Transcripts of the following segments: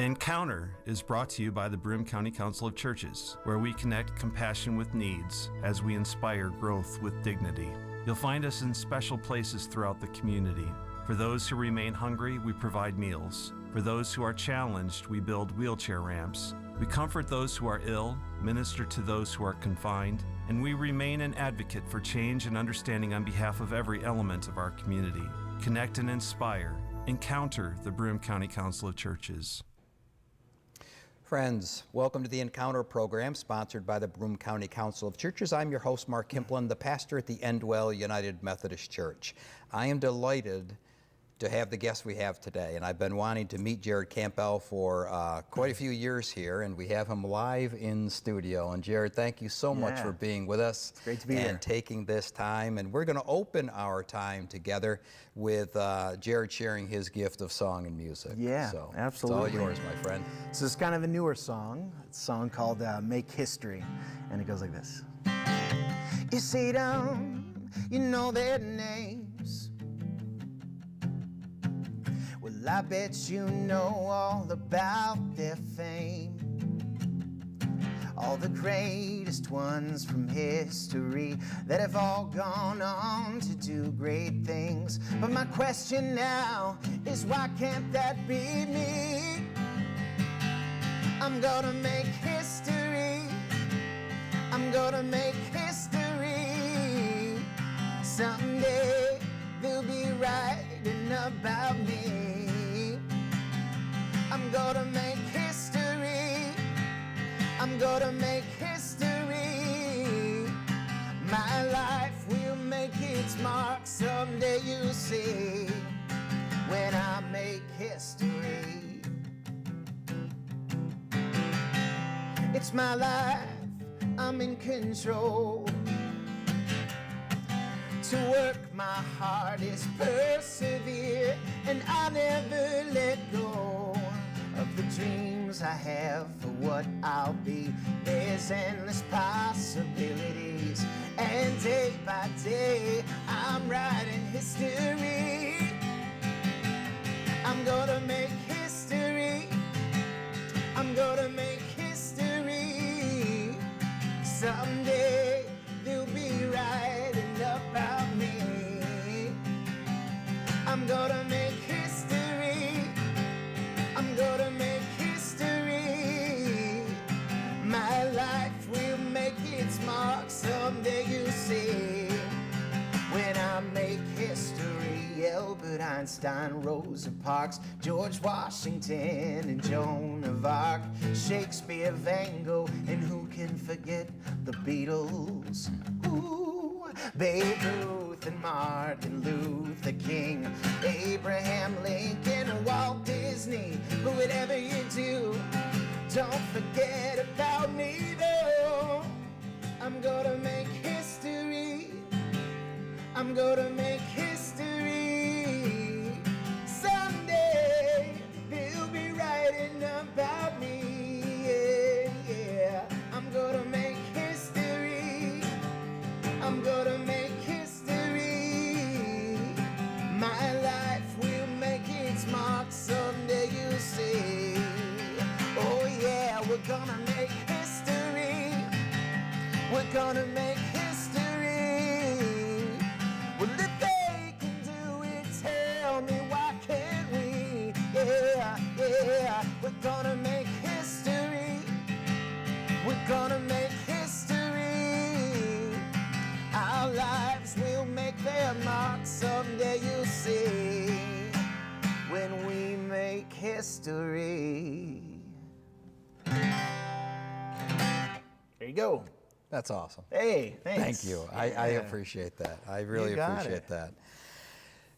Encounter is brought to you by the Broome County Council of Churches, where we connect compassion with needs as we inspire growth with dignity. You'll find us in special places throughout the community. For those who remain hungry, we provide meals. For those who are challenged, we build wheelchair ramps. We comfort those who are ill, minister to those who are confined, and we remain an advocate for change and understanding on behalf of every element of our community. Connect and inspire. Encounter the Broome County Council of Churches. Friends, welcome to the Encounter program sponsored by the Broome County Council of Churches. I'm your host, Mark Kimpland, the pastor at the Endwell United Methodist Church. I am delighted to have the guest we have today, and I've been wanting to meet Jared Campbell for quite a few years here, and we have him live in studio. And Jared, thank you so much for being with us. It's great to be here. And taking this time, and we're going to open our time together with Jared sharing his gift of song and music. Yeah, so absolutely. It's all yours, my friend. So it's kind of a newer song. It's a song called Make History, and it goes like this. You sit down, you know their names. Well, I bet you know all about their fame. All the greatest ones from history that have all gone on to do great things. But my question now is, why can't that be me? I'm gonna make history. I'm gonna make history. Someday they'll be writing about me. I'm gonna make history. I'm gonna make history. My life will make its mark. Someday you'll see when I make history. It's my life, I'm in control. To work my hardest, persevere, and I'll never let go of the dreams I have for what I'll be. There's endless possibilities, and day by day I'm writing history. I'm gonna make history. I'm gonna make history. Someday they'll be writing about me. I'm gonna make history. I'm gonna make history. My life will make its mark. Someday you'll see when I make history. Albert Einstein, Rosa Parks, George Washington, and Joan of Arc, Shakespeare, Van Gogh, and who can forget the Beatles? Ooh, Babe Ruth and Martin Luther King, Abraham Lincoln, Walt Disney. But whatever you do, don't forget about me though. I'm gonna make history. I'm gonna make history. Someday they'll be writing about me. Yeah, yeah. I'm gonna make history. I'm gonna make history. My life will make its mark. Someday you'll see. Oh yeah, we're gonna make history. We're gonna make history. Well, if they can do it, tell me why can't we? Yeah, yeah, we're gonna make history. We're gonna make history. Our lives will make their mark. Someday you'll see when we make history. There you go. That's awesome. Hey, thanks. Thank you. I appreciate that. I really appreciate that.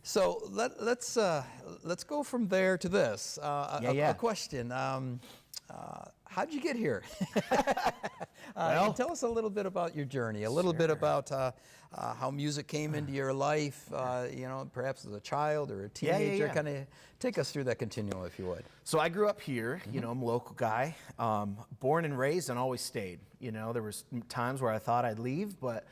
So let's go from there to this. A question. How'd you get here? Well, tell us a little bit about your journey, a little bit about how music came into your life, perhaps as a child or a teenager. Kind of take us through that continuum, if you would. So I grew up here, I'm a local guy, born and raised and always stayed. There was times where I thought I'd leave, but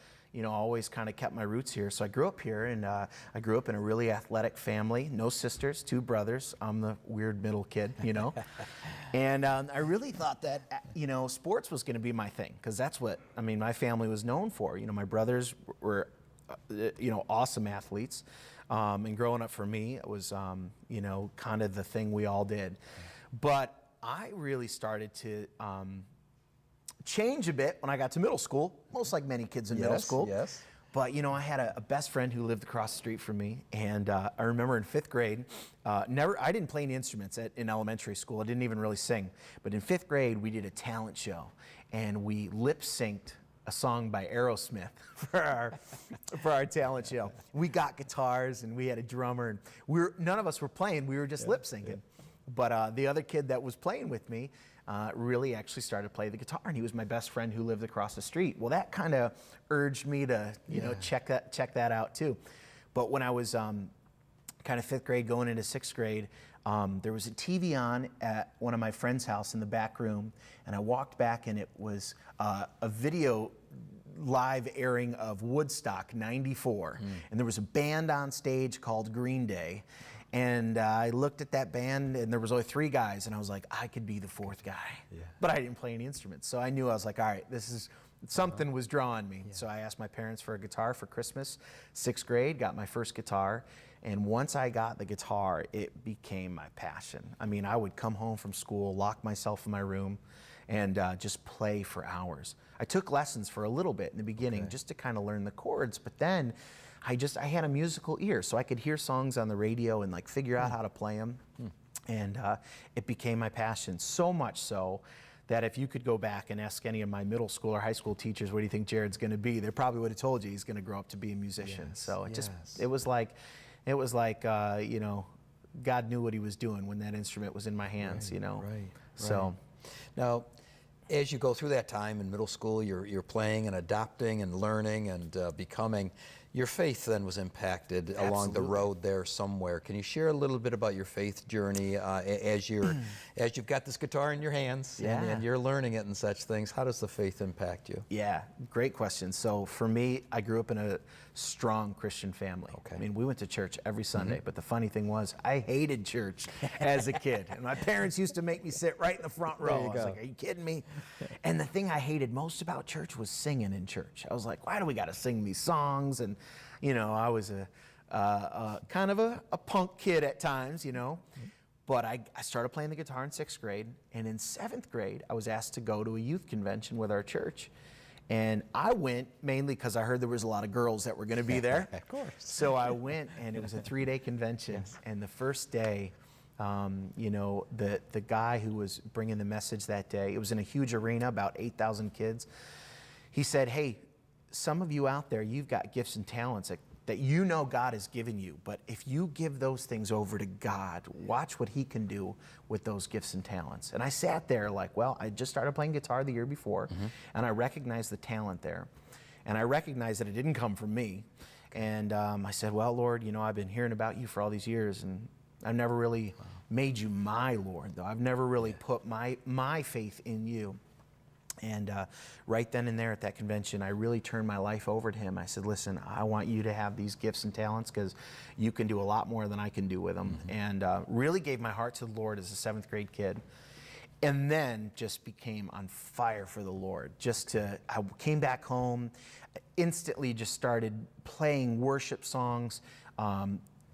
always kind of kept my roots here. So I grew up here, and I grew up in a really athletic family. No sisters, 2 brothers. I'm the weird middle kid, And I really thought that, sports was going to be my thing, because that's what, my family was known for. My brothers were, awesome athletes. And growing up for me, it was, kind of the thing we all did. But I really started to change a bit when I got to middle school, most like many kids in middle school. Yes. But, I had a best friend who lived across the street from me, and I remember in 5th grade, I didn't play any instruments in elementary school. I didn't even really sing. But in 5th grade, we did a talent show, and we lip-synced a song by Aerosmith for our talent show. We got guitars, and we had a drummer, and none of us were playing. We were just lip-syncing. Yeah. But the other kid that was playing with me really actually started to play the guitar, and he was my best friend who lived across the street. Well, that kind of urged me to, check that out too. But when I was kind of 5th grade going into 6th grade, there was a TV on at one of my friend's house in the back room, and I walked back, and it was a video live airing of Woodstock '94, and there was a band on stage called Green Day. And I looked at that band, and there was only 3 guys, and I was like, I could be the 4th guy. Yeah. But I didn't play any instruments, so I knew, I was like, all right, something was drawing me. Yeah. So I asked my parents for a guitar for Christmas. 6th grade, got my first guitar, and once I got the guitar, it became my passion. I would come home from school, lock myself in my room, and just play for hours. I took lessons for a little bit in the beginning, just to kind of learn the chords, but then I had a musical ear, so I could hear songs on the radio and figure out how to play them. And it became my passion, so much so that if you could go back and ask any of my middle school or high school teachers, what do you think Jared's going to be? They probably would have told you he's going to grow up to be a musician. Yes, so it was like God knew what he was doing when that instrument was in my hands. Right. So now, as you go through that time in middle school, you're playing and adopting and learning and becoming. Your faith then was impacted along the road there somewhere. Can you share a little bit about your faith journey as you've got this guitar in your hands and you're learning it and such things? How does the faith impact you? Yeah, great question. So for me, I grew up in a strong Christian family. Okay. We went to church every Sunday, but the funny thing was I hated church as a kid. And my parents used to make me sit right in the front row. I was like, are you kidding me? And the thing I hated most about church was singing in church. I was like, why do we got to sing these songs? And I was a kind of a punk kid at times, But I started playing the guitar in 6th grade, and in 7th grade, I was asked to go to a youth convention with our church. And I went mainly because I heard there was a lot of girls that were going to be there. Of course. So I went, and it was a 3-day convention. And the first day, the guy who was bringing the message that day, it was in a huge arena, about 8,000 kids. He said, hey, some of you out there, you've got gifts and talents that God has given you, but if you give those things over to God, watch what he can do with those gifts and talents. And I sat there like, well, I just started playing guitar the year before, and I recognized the talent there. And I recognized that it didn't come from me. And I said, well, Lord, I've been hearing about you for all these years, and I've never really made you my Lord, though. I've never really put my faith in you. And right then and there at that convention, I really turned my life over to him. I said, listen, I want you to have these gifts and talents because you can do a lot more than I can do with them. And really gave my heart to the Lord as a 7th grade kid. And then just became on fire for the Lord. I came back home, instantly just started playing worship songs,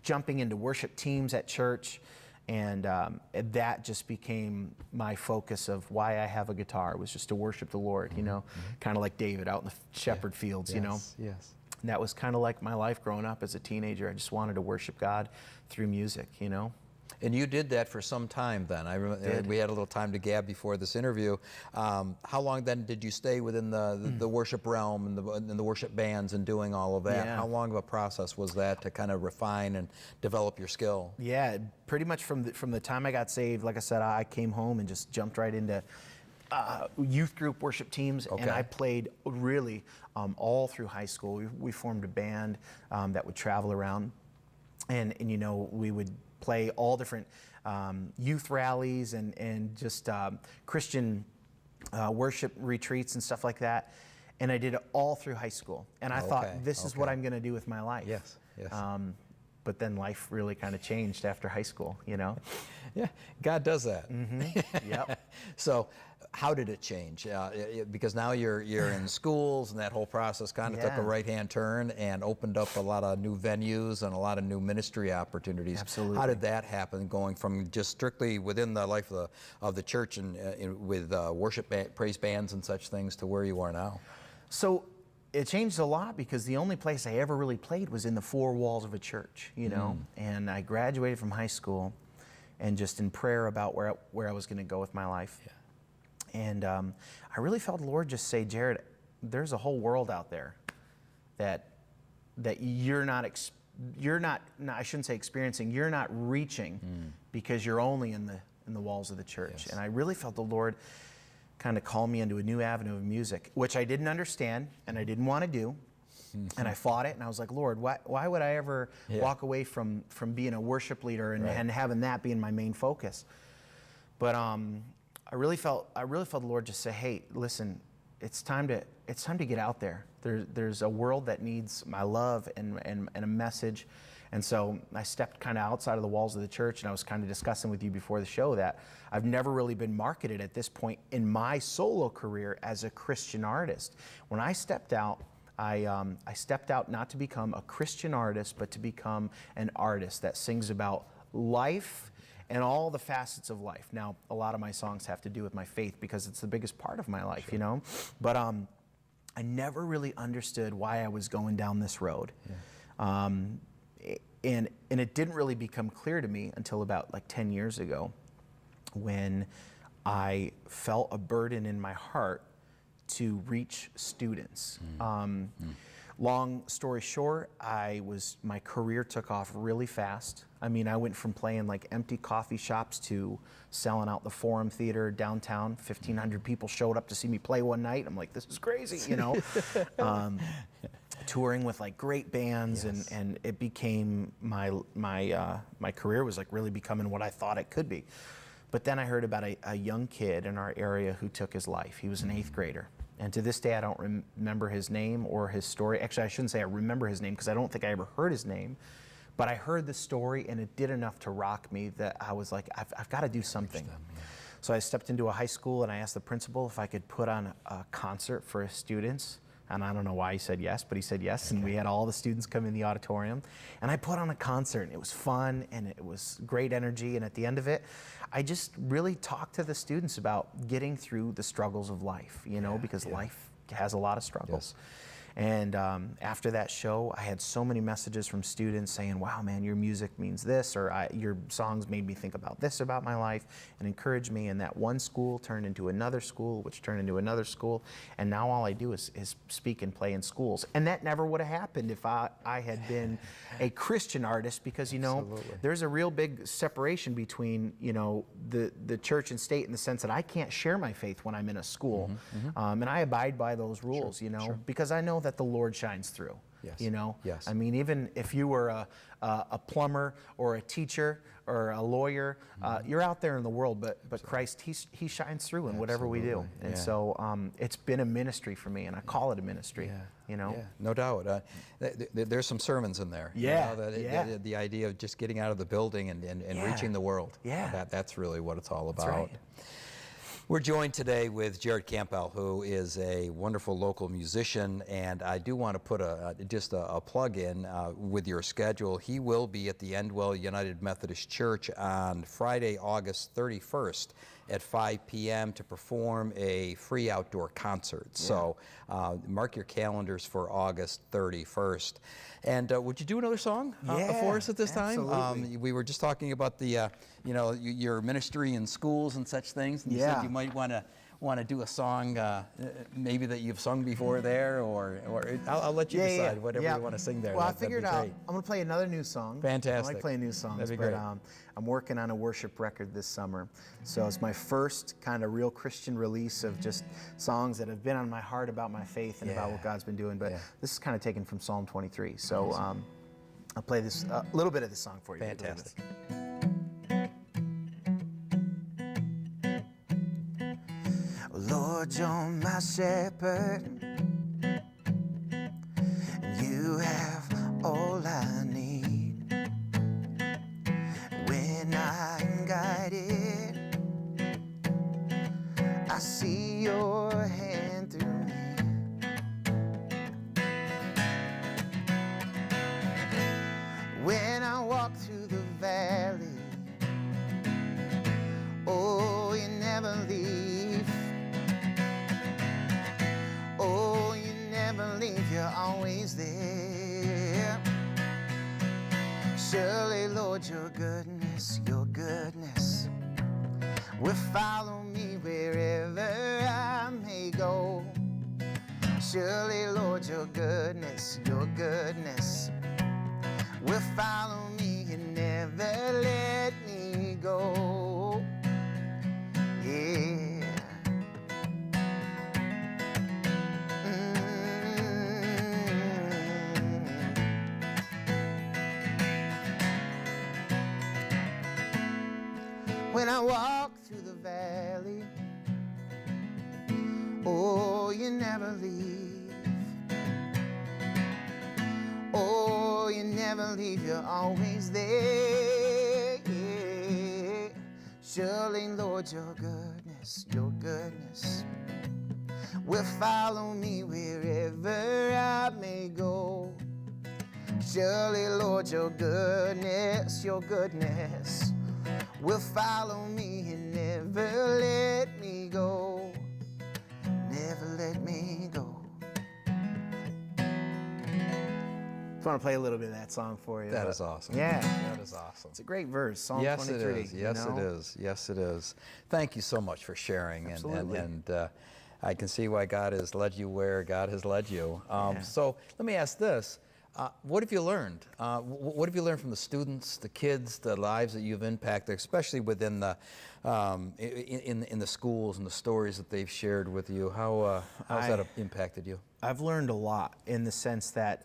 jumping into worship teams at church. And that just became my focus of why I have a guitar. It was just to worship the Lord, kind of like David out in the shepherd fields, Yes. And that was kind of like my life growing up as a teenager. I just wanted to worship God through music, And you did that for some time then. I remember we had a little time to gab before this interview. How long then did you stay within the worship realm and the worship bands and doing all of that? Yeah. How long of a process was that to kind of refine and develop your skill? Yeah, pretty much from the time I got saved, like I said, I came home and just jumped right into youth group worship teams, and I played really all through high school. We formed a band that would travel around, and we would play all different youth rallies and just Christian worship retreats and stuff like that. And I did it all through high school. And I thought, this is what I'm going to do with my life. Yes. but then life really kind of changed after high school, you know? Yeah, God does that. Yep. So, how did it change? Because now you're in schools, and that whole process kind of took a Yeah. right-hand turn and opened up a lot of new venues and a lot of new ministry opportunities. Absolutely. How did that happen, going from just strictly within the life of the church and with worship praise bands and such things to where you are now? So it changed a lot because the only place I ever really played was in the four walls of a church, you know? And I graduated from high school and just in prayer about where I was going to go with my life. Yeah. And I really felt the Lord just say, Jared, there's a whole world out there that you're not, I shouldn't say experiencing, you're not reaching because you're only in the walls of the church. Yes. And I really felt the Lord kind of call me into a new avenue of music, which I didn't understand and I didn't want to do. And I fought it, and I was like, Lord, why would I ever walk away from being a worship leader and having that being my main focus? But I really felt the Lord just say, hey, listen, it's time to get out there. There's a world that needs my love and a message. And so I stepped kind of outside of the walls of the church, and I was kind of discussing with you before the show that I've never really been marketed at this point in my solo career as a Christian artist. When I stepped out, I stepped out not to become a Christian artist, but to become an artist that sings about life and all the facets of life. Now, a lot of my songs have to do with my faith because it's the biggest part of my life, you know? But I never really understood why I was going down this road. Yeah. And it didn't really become clear to me until about like 10 years ago when I felt a burden in my heart to reach students. Long story short, my career took off really fast. I mean, I went from playing like empty coffee shops to selling out the Forum Theater downtown. 1,500 people showed up to see me play one night. I'm like, this is crazy, you know? Touring with like great bands, and it became my career was like really becoming what I thought it could be. But then I heard about a young kid in our area who took his life. He was an 8th grader. And to this day, I don't remember his name or his story. Actually, I shouldn't say I remember his name because I don't think I ever heard his name. But I heard the story, and it did enough to rock me that I was like, I've got to do something. So I stepped into a high school, and I asked the principal if I could put on a concert for his students. And I don't know why he said yes, but he said yes. And we had all the students come in the auditorium. And I put on a concert, and it was fun, and it was great energy. And at the end of it, I just really talked to the students about getting through the struggles of life, you know, because life has a lot of struggles. And after that show, I had so many messages from students saying, wow, man, your music means this, or your songs made me think about this about my life, and encouraged me. And that one school turned into another school, which turned into another school. And now all I do is speak and play in schools. And that never would have happened if I had been a Christian artist, because, you know, there's a real big separation between, you know, the church and state in the sense that I can't share my faith when I'm in a school. And I abide by those rules, you know, because I know that the Lord shines through. You know, I mean, even if you were a plumber or a teacher or a lawyer, you're out there in the world, but Christ, he shines through in whatever we do. And so it's been a ministry for me, and I call it a ministry. You know, no doubt. There's some sermons in there. You know, the idea of just getting out of the building and reaching the world. That's really what it's all about. Right. We're joined today with Jared Campbell, who is a wonderful local musician, and I do want to put just a plug in with your schedule. He will be at the Endwell United Methodist Church on Friday, August 31st at 5 p.m. to perform a free outdoor concert. So mark your calendars for August 31st. And would you do another song for us at this time? We were just talking about the, you know, your ministry in schools and such things. And you said you might want to do a song maybe that you've sung before there, or I'll let you decide whatever you want to sing there. Well, I figured out I'm going to play another new song. Fantastic. I like playing new songs. That'd be great. I'm working on a worship record this summer. So it's my first kind of real Christian release of just songs that have been on my heart about my faith and about what God's been doing. But this is kind of taken from Psalm 23. So I'll play this little bit of this song for you. Fantastic. Lord, you're my shepherd, and you have all I need. your hand through me. When I walk through the valley, oh, you never leave. Oh, you never leave, you're always there. Surely, Lord, your goodness will follow me wherever I may go. Surely, Lord, your goodness will follow me and never let me go. Yeah. When I walk through the valley, oh, you never leave. Oh, you never leave, you're always there. Yeah. Surely, Lord, your goodness will follow me wherever I may go. Surely, Lord, your goodness will follow me and never let me go. Never let me go. I want to play a little bit of that song for you. That is awesome. Yeah. That is awesome. It's a great verse, Psalm Yes, 23. it is. Yes, it is. Yes, it is. Thank you so much for sharing. Absolutely. And I can see why God has led you where God has led you. Yeah. So let me ask this. What have you learned? What have you learned from the students, the kids, the lives that you've impacted, especially within the in the schools and the stories that they've shared with you? How's that impacted you? I've learned a lot in the sense that,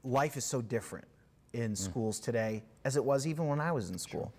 life is so different in schools today as it was even when I was in school.